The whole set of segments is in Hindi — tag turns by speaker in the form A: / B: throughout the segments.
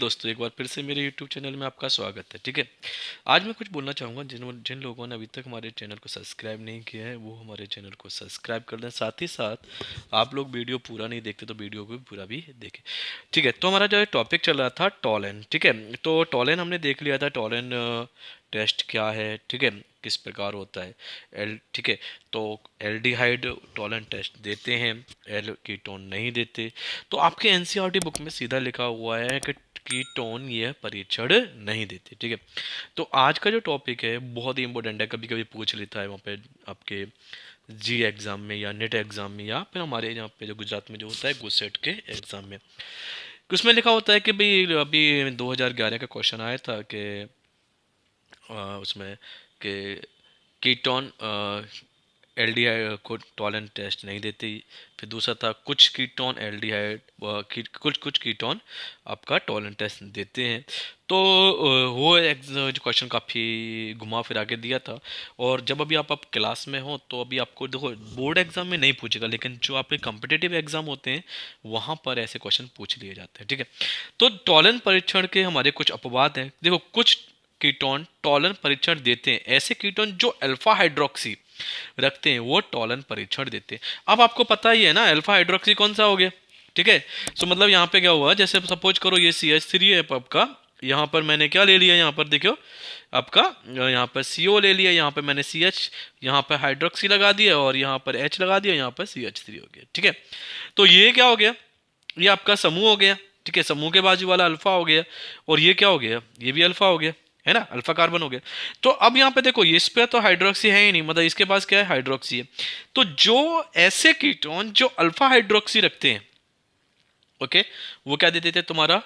A: दोस्तों, एक बार फिर से मेरे YouTube चैनल में आपका स्वागत है। ठीक है, आज मैं कुछ बोलना चाहूँगा। जिन जिन लोगों ने अभी तक हमारे चैनल को सब्सक्राइब नहीं किया है वो हमारे चैनल को सब्सक्राइब कर दें। साथ ही साथ आप लोग वीडियो पूरा नहीं देखते तो वीडियो को भी पूरा भी देखें। ठीक है, तो हमारा जो टॉपिक चल रहा था टॉलन। ठीक है, तो टॉलन हमने देख लिया था। टॉलन टेस्ट क्या है, ठीक है, किस प्रकार होता है। ठीक है, तो एल्डिहाइड टॉलन टेस्ट देते हैं, एल कीटोन नहीं देते। तो आपके एनसीईआरटी बुक में सीधा लिखा हुआ है कि कीटोन ये परीक्षण नहीं देते। ठीक है, तो आज का जो टॉपिक है बहुत ही इंपॉर्टेंट है। कभी कभी पूछ लेता है वहाँ पे आपके जी एग्ज़ाम में या नेट एग्ज़ाम में या फिर हमारे यहाँ पे जो गुजरात में जो होता है गुसेट के एग्ज़ाम में। उसमें लिखा होता है कि भाई अभी 2011 का क्वेश्चन आया था कि उसमें कि कीटोन एल्डिहाइड को टॉलन टेस्ट नहीं देती। फिर दूसरा था कुछ कीटोन एल्डिहाइड कुछ कुछ कीटोन आपका टॉलन टेस्ट देते हैं। तो वो एक जो क्वेश्चन काफ़ी घुमा फिरा के दिया था। और जब अभी आप क्लास में हो तो अभी आपको देखो बोर्ड एग्जाम में नहीं पूछेगा, लेकिन जो आपके कम्पिटिटिव एग्जाम होते हैं वहाँ पर ऐसे क्वेश्चन पूछ लिए जाते हैं। ठीक है, तो टॉलन परीक्षण के हमारे कुछ अपवाद हैं। देखो, कुछ कीटोन टॉलन परीक्षण देते हैं। ऐसे कीटोन जो अल्फा हाइड्रोक्सी रखते हैं वो टॉलन परीक्षण देते हैं। अब आपको पता ही है ना अल्फा हाइड्रोक्सी कौन सा हो गया। ठीक है, सो मतलब यहाँ पे क्या हुआ, जैसे सपोज करो ये CH3 है आपका, यहाँ पर मैंने क्या ले लिया, यहाँ पर देखो आपका यहाँ पर CO ले लिया, यहाँ पर मैंने CH, यहाँ पर हाइड्रोक्सी लगा दिया और यहाँ पर H लगा दिया, यहाँ पर CH3 हो गया। ठीक है, तो ये क्या हो गया, ये आपका समूह हो गया। ठीक है, समूह के बाजू वाला अल्फा हो गया और ये क्या हो गया, ये भी अल्फा हो गया, है ना, अल्फा कार्बन हो गया। तो अब यहाँ पे देखो इस पे तो हाइड्रोक्सी है ही नहीं, मतलब इसके पास क्या है, हाइड्रोक्सी है। तो जो ऐसे कीटोन जो अल्फा हाइड्रोक्सी रखते हैं, ओके, वो क्या देते थे, तुम्हारा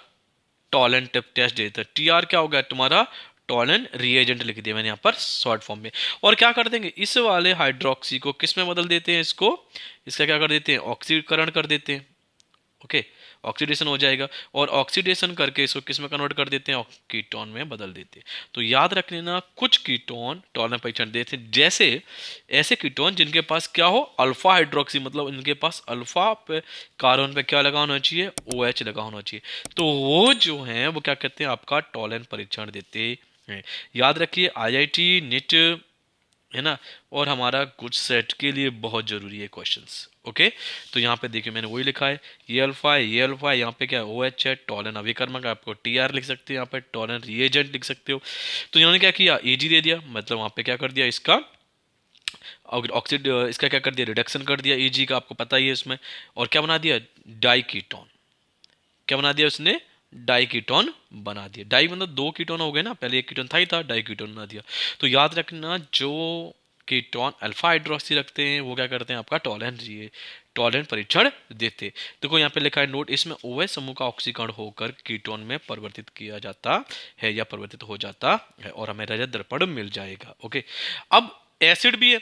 A: टॉलन टेस्ट देते थे। TR क्या होगा तुम्हारा, टॉलन रिएजेंट लिख दिया मैंने यहाँ पर शॉर्ट फॉर्म में। और क्या कर देंगे, इस वाले हाइड्रोक्सी को किस में बदल देते हैं, इसको, इसका क्या कर देते हैं, ऑक्सीकरण कर देते हैं। ओके, ऑक्सीडेशन हो जाएगा और ऑक्सीडेशन करके इसको किस में कन्वर्ट कर देते हैं, कीटोन में बदल देते हैं। तो याद रख लेना, कुछ कीटोन टॉलन परीक्षण देते हैं, जैसे ऐसे कीटोन जिनके पास क्या हो, अल्फा हाइड्रोक्सी, मतलब इनके पास अल्फा पे कार्बन पे क्या लगा होना चाहिए, OH लगा होना चाहिए। तो वो जो है वो क्या कहते हैं, आपका टॉलन परीक्षण देते हैं। याद रखिए IIT नीट, है ना, और हमारा कुछ सेट के लिए बहुत जरूरी है क्वेश्चंस। ओके, तो यहाँ पे देखिए मैंने वही लिखा है, ये अल्फा है, ये अल्फा है, यहाँ पे क्या है, OH है, टॉलन अभिकर्मक, आपको TR लिख सकते हैं, यहाँ पे टॉलन रिएजेंट लिख सकते हो। तो इन्होंने क्या किया, EG दे दिया, मतलब वहाँ पे क्या कर दिया, इसका ऑक्सीड, इसका क्या कर दिया, रिडक्शन कर दिया EG का, आपको पता ही है इसमें। और क्या बना दिया, डाई कीटोन, क्या बना दिया उसने, डाई कीटोन बना दिया। डाई मतलब दो कीटोन हो गए ना, पहले एक कीटोन था ही था, डाई कीटोन बना दिया। तो याद रखना, जो कीटोन अल्फा हाइड्रोक्सी रखते हैं वो क्या करते हैं, आपका टॉलन परीक्षण देते। देखो यहाँ पे लिखा है नोट, इसमें OH समूह का ऑक्सीकरण होकर कीटोन में परिवर्तित किया जाता है या परिवर्तित हो जाता है और हमें रजत दर्पण मिल जाएगा। ओके, अब एसिड भी है,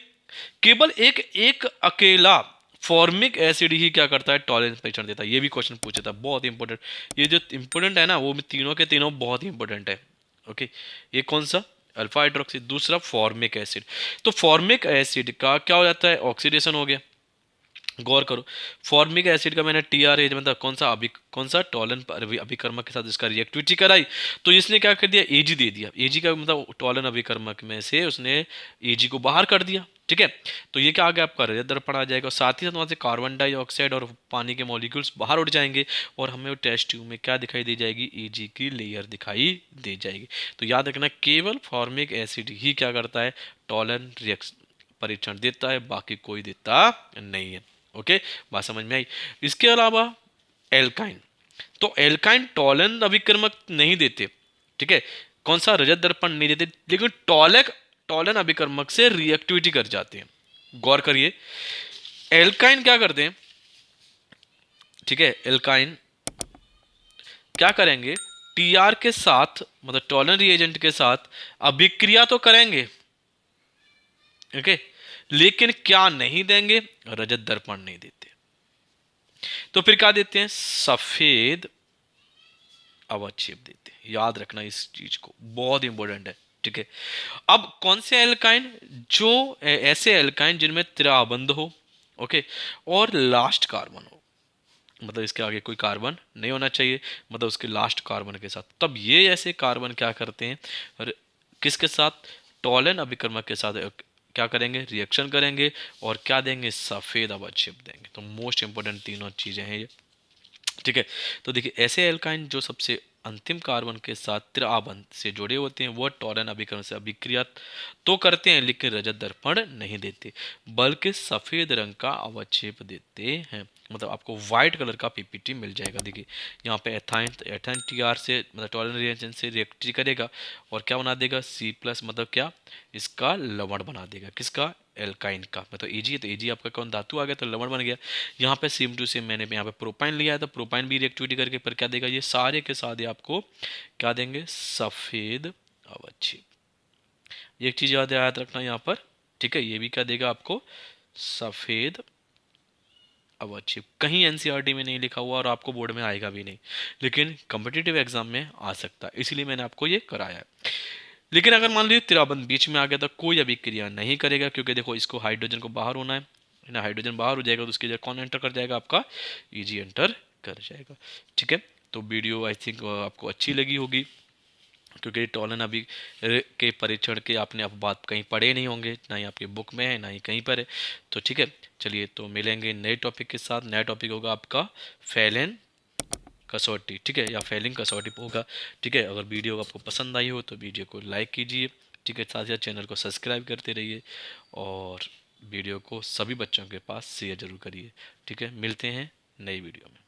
A: केवल एक एक अकेला फॉर्मिक एसिड ही क्या करता है, टॉलरेंस परीक्षण देता है। ये भी क्वेश्चन पूछा था, बहुत इंपॉर्टेंट। ये जो इंपॉर्टेंट है ना, वो तीनों के तीनों बहुत ही इंपॉर्टेंट है। ओके, ये कौन सा, अल्फा हाइड्रोक्सी, दूसरा फॉर्मिक एसिड। तो फॉर्मिक एसिड का क्या हो जाता है, ऑक्सीडेशन हो गया। गौर करो, फॉर्मिक एसिड का मैंने TR मतलब कौन सा टॉलन अभिकर्मक के साथ इसका रिएक्टिविटी कराई, तो इसने क्या कर दिया, AG दे दिया। AG का मतलब टॉलन अभिकर्मक में से उसने AG को बाहर कर दिया। ठीक है, तो ये क्या आ गया, आपका रजत दर्पण आ जाएगा। साथ ही साथ वहाँ से कार्बन डाइऑक्साइड और पानी के मॉलिक्यूल्स बाहर उड़ जाएंगे और हमें टेस्ट ट्यूब में क्या दिखाई दे जाएगी, AG की लेयर दिखाई दे जाएगी। तो याद रखना, केवल फॉर्मिक एसिड ही क्या करता है, टॉलन रिएक्शन परीक्षण देता है, बाकी कोई देता नहीं है। ओके, बात समझ में आई। इसके अलावा एल्काइन, तो एल्काइन टॉलन अभिकर्मक नहीं देते। ठीक है, कौन सा, रजत दर्पण नहीं देते, लेकिन टॉलन अभिकर्मक से रिएक्टिविटी कर जाते हैं। गौर करिए, एल्काइन क्या करते हैं, ठीक है, एल्काइन क्या करेंगे, TR के साथ मतलब टॉलन रिएजेंट के साथ अभिक्रिया तो करेंगे, ओके, लेकिन क्या नहीं देंगे, रजत दर्पण नहीं देते। तो फिर क्या देते हैं, सफेद अवक्षेप देते हैं। याद रखना इस चीज को, बहुत इंपॉर्टेंट है। ठीक है, अब कौन से एल्काइन, जो ऐसे एल्काइन जिनमें त्रिबंध हो, ओके, और लास्ट कार्बन हो, मतलब इसके आगे कोई कार्बन नहीं होना चाहिए, मतलब उसके लास्ट कार्बन के साथ। तब ये ऐसे कार्बन क्या करते हैं, और किसके साथ, टॉलन अभिकर्मक के साथ क्या करेंगे, रिएक्शन करेंगे, और क्या देंगे, सफ़ेद अवक्षेप देंगे। तो मोस्ट इंपॉर्टेंट तीनों चीज़ें हैं ये, ठीक है। तो देखिए ऐसे एल्काइन जो सबसे अंतिम कार्बन के साथ त्रिआबंध से जुड़े होते हैं, वो टॉलन अभिकरण से अभिक्रिया तो करते हैं लेकिन रजत दर्पण नहीं देते, बल्कि सफेद रंग का अवक्षेप देते हैं। मतलब आपको व्हाइट कलर का पीपीटी मिल जाएगा। देखिए यहाँ पे एथाइन, तो एथाइन टी आर से मतलब टॉलन रिएक्शन से रिएक्ट करेगा और क्या बना देगा, सी प्लस, मतलब क्या, इसका लवण बना देगा, किसका, एल्काइन का। मतलब एजी है तो एजी आपका कौन, धातु आ गया तो लवण बन गया। यहाँ पे सेम टू सेम मैंने यहाँ पे प्रोपाइन लिया है, तो प्रोपाइन भी रिएक्टिविटी करके पर क्या देगा, ये सारे के साथ ये आपको क्या देंगे, सफेद अवच्छेद। एक चीज याद रखना यहाँ पर, ठीक है, ये भी क्या देगा आपको, सफेद अवच्छेद। कहीं एनसीईआरटी में नहीं लिखा हुआ और आपको बोर्ड में आएगा भी नहीं, लेकिन कॉम्पिटिटिव एग्जाम में आ सकता है, इसीलिए मैंने आपको ये कराया है। लेकिन अगर मान लीजिए त्रिबंध बीच में आ गया तो कोई अभिक्रिया नहीं करेगा, क्योंकि देखो इसको हाइड्रोजन को बाहर होना है ना, हाइड्रोजन बाहर हो जाएगा तो उसकी जगह कौन एंटर कर जाएगा, आपका ईजी एंटर कर जाएगा, ठीक है। तो वीडियो आई थिंक आपको अच्छी लगी होगी, क्योंकि टॉलन अभी के परीक्षण के आपने अब बात कहीं पढ़े नहीं होंगे, ना ही आपके बुक में है ना ही कहीं पर है। तो ठीक है, चलिए तो मिलेंगे नए टॉपिक के साथ। नया टॉपिक होगा आपका फैलेन कसौटी, ठीक है, या फेलिंग कसौटी होगा, ठीक है। अगर वीडियो आपको पसंद आई हो तो वीडियो को लाइक कीजिए, ठीक है, साथ ही साथ चैनल को सब्सक्राइब करते रहिए, और वीडियो को सभी बच्चों के पास शेयर जरूर करिए, ठीक है। मिलते हैं नई वीडियो में।